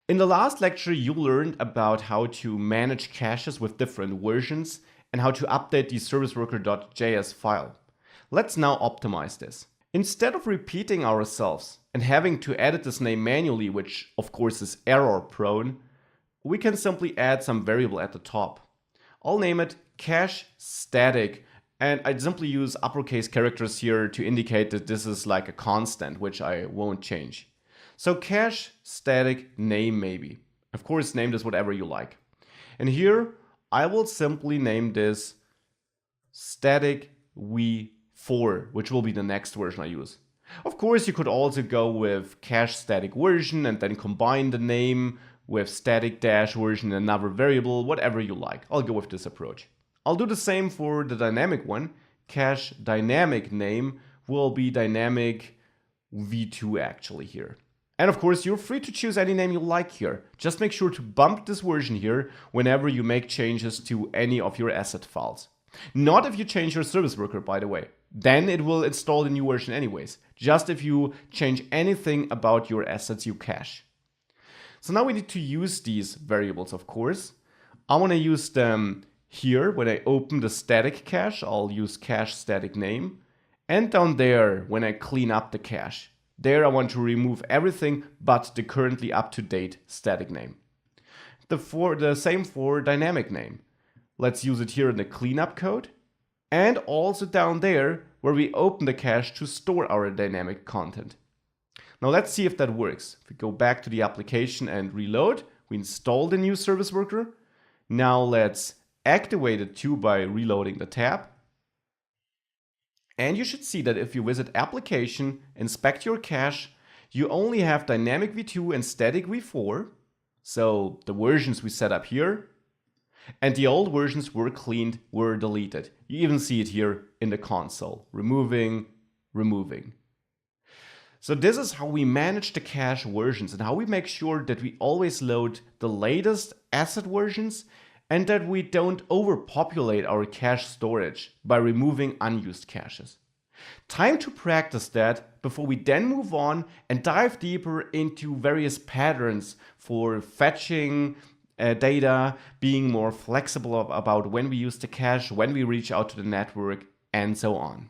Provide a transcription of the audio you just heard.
In the last lecture, you learned about how to manage caches with different versions and how to update the serviceworker.js file. Let's now optimize this. Instead of repeating ourselves and having to edit this name manually, which of course is error prone, we can simply add some variable at the top. I'll name it cache static, and I simply use uppercase characters here to indicate that this is like a constant, which I won't change. So cache static name maybe. Of course, name this whatever you like. And here I will simply name this static v4, which will be the next version I use. Of course, you could also go with cache static version and then combine the name with static dash version and another variable, whatever you like. I'll go with this approach. I'll do the same for the dynamic one. Cache dynamic name will be dynamic v2 actually here. And of course, you're free to choose any name you like here. Just make sure to bump this version here whenever you make changes to any of your asset files. Not if you change your service worker, by the way. Then it will install the new version anyways. Just if you change anything about your assets you cache. So now we need to use these variables, of course. I want to use them here when I open the static cache. I'll use cache static name. And down there when I clean up the cache. There I want to remove everything but the currently up-to-date static name. The same for dynamic name. Let's use it here in the cleanup code. And also down there where we open the cache to store our dynamic content. Now let's see if that works. If we go back to the application and reload, we install the new service worker. Now let's activate it too by reloading the tab. And you should see that if you visit application, inspect your cache, you only have dynamic v2 and static v4. So the versions we set up here. And the old versions were cleaned, were deleted. You even see it here in the console. Removing. So this is how we manage the cache versions and how we make sure that we always load the latest asset versions and that we don't overpopulate our cache storage by removing unused caches. Time to practice that before we then move on and dive deeper into various patterns for fetching data, being more flexible about when we use the cache, when we reach out to the network, and so on.